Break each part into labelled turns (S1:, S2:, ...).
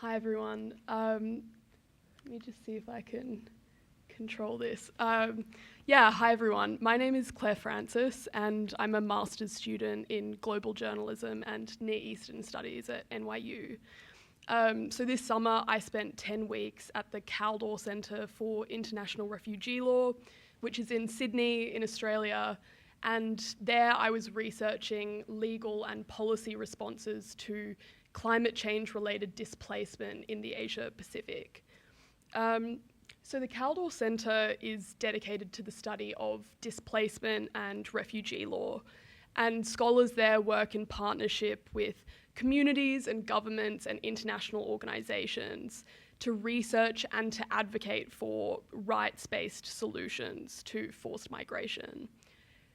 S1: Hi everyone. Let me just see if I can control this. Hi everyone. My name is Clare Francis and I'm a master's student in global journalism and Near Eastern studies at NYU. So this summer I spent 10 weeks at the Kaldor Centre for International Refugee Law, which is in Sydney in Australia, and there I was researching legal and policy responses to climate change related displacement in the Asia Pacific. So the Kaldor Centre is dedicated to the study of displacement and refugee law, and scholars there work in partnership with communities and governments and international organisations to research and to advocate for rights-based solutions to forced migration.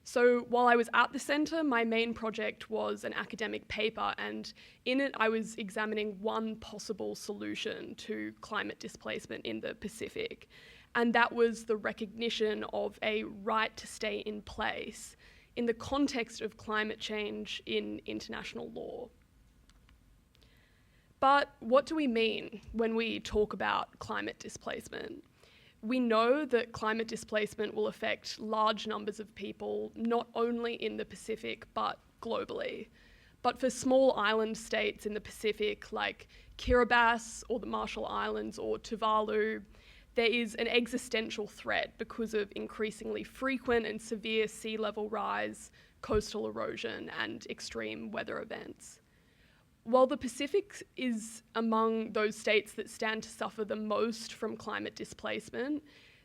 S1: So while I was at the centre, my main project was an academic paper, and in it I was examining one possible solution to climate displacement in the Pacific, and that was the recognition of a right to stay in place in the context of climate change in international law. But what do we mean when we talk about climate displacement? We know that climate displacement will affect large numbers of people, not only in the Pacific, but globally. But for small island states in the Pacific, like Kiribati or the Marshall Islands or Tuvalu, there is an existential threat because of increasingly frequent and severe sea level rise, coastal erosion, and extreme weather events. While the Pacific is among those states that stand to suffer the most from climate displacement,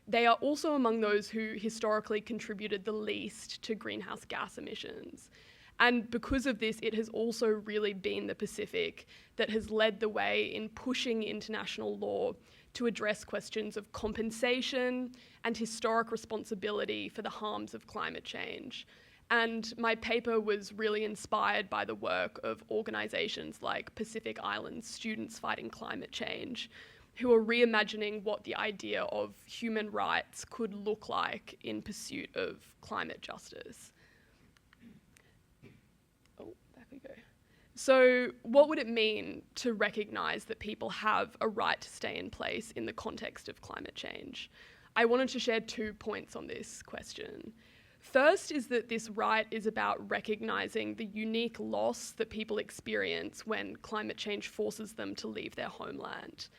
S1: they are also among those who historically contributed the least to greenhouse gas emissions. And because of this, it has also really been the Pacific that has led the way in pushing international law to address questions of compensation and historic responsibility for the harms of climate change. And my paper was really inspired by the work of organisations like Pacific Islands Students Fighting Climate Change, who are reimagining what the idea of human rights could look like in pursuit of climate justice. Oh, back we go. So what would it mean to recognise that people have a right to stay in place in the context of climate change? I wanted to share 2 points on this question. First is that this right is about recognising the unique loss that people experience when climate change forces them to leave their homeland.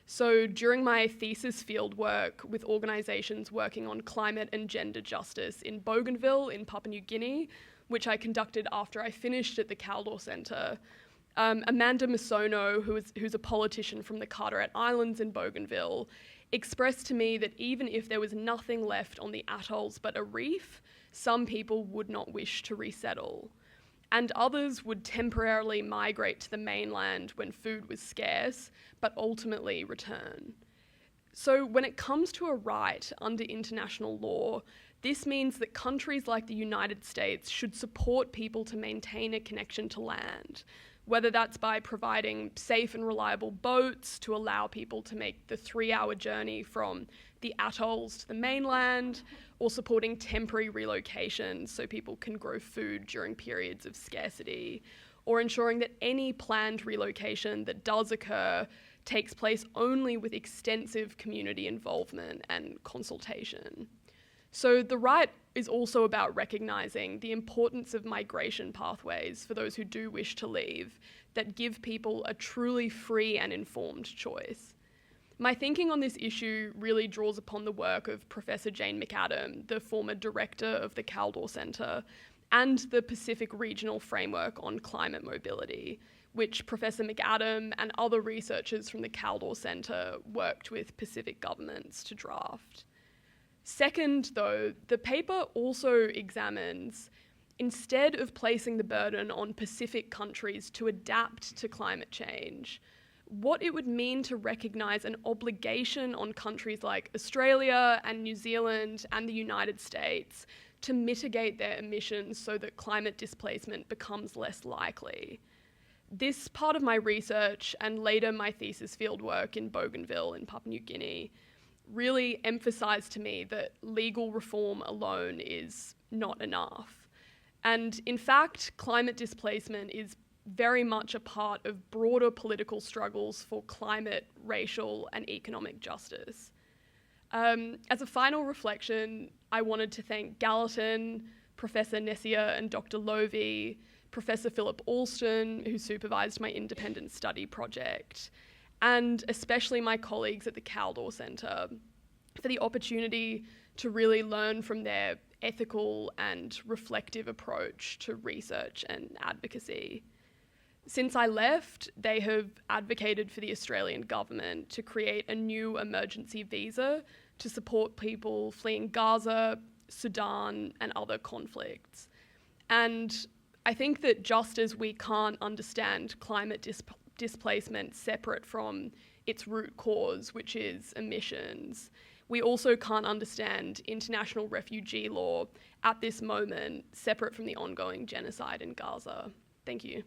S1: So during my thesis fieldwork with organisations working on climate and gender justice in Bougainville in Papua New Guinea, which I conducted after I finished at the Kaldor Centre, Amanda Misono, who's a politician from the Carteret Islands in Bougainville, expressed to me that even if there was nothing left on the atolls but a reef, some people would not wish to resettle, and others would temporarily migrate to the mainland when food was scarce, but ultimately return. So when it comes to a right under international law, this means that countries like the United States should support people to maintain a connection to land, whether that's by providing safe and reliable boats to allow people to make the 3-hour journey from the atolls to the mainland, or supporting temporary relocation so people can grow food during periods of scarcity, or ensuring that any planned relocation that does occur takes place only with extensive community involvement and consultation. So the right is also about recognising the importance of migration pathways for those who do wish to leave that give people a truly free and informed choice. My thinking on this issue really draws upon the work of Professor Jane McAdam, the former director of the Kaldor Centre, and the Pacific Regional Framework on Climate Mobility, which Professor McAdam and other researchers from the Kaldor Centre worked with Pacific governments to draft. Second, though, the paper also examines, instead of placing the burden on Pacific countries to adapt to climate change, what it would mean to recognise an obligation on countries like Australia and New Zealand and the United States to mitigate their emissions so that climate displacement becomes less likely. This part of my research, and later my thesis fieldwork in Bougainville in Papua New Guinea, really emphasised to me that legal reform alone is not enough. And in fact, climate displacement is very much a part of broader political struggles for climate, racial, and economic justice. As a final reflection, I wanted to thank Gallatin, Professor Nessier and Dr. Lowy, Professor Philip Alston, who supervised my independent study project, and especially my colleagues at the Kaldor Centre for the opportunity to really learn from their ethical and reflective approach to research and advocacy. Since I left, they have advocated for the Australian government to create a new emergency visa to support people fleeing Gaza, Sudan, and other conflicts. And I think that just as we can't understand climate displacement separate from its root cause, which is emissions, we also can't understand international refugee law at this moment separate from the ongoing genocide in Gaza. Thank you.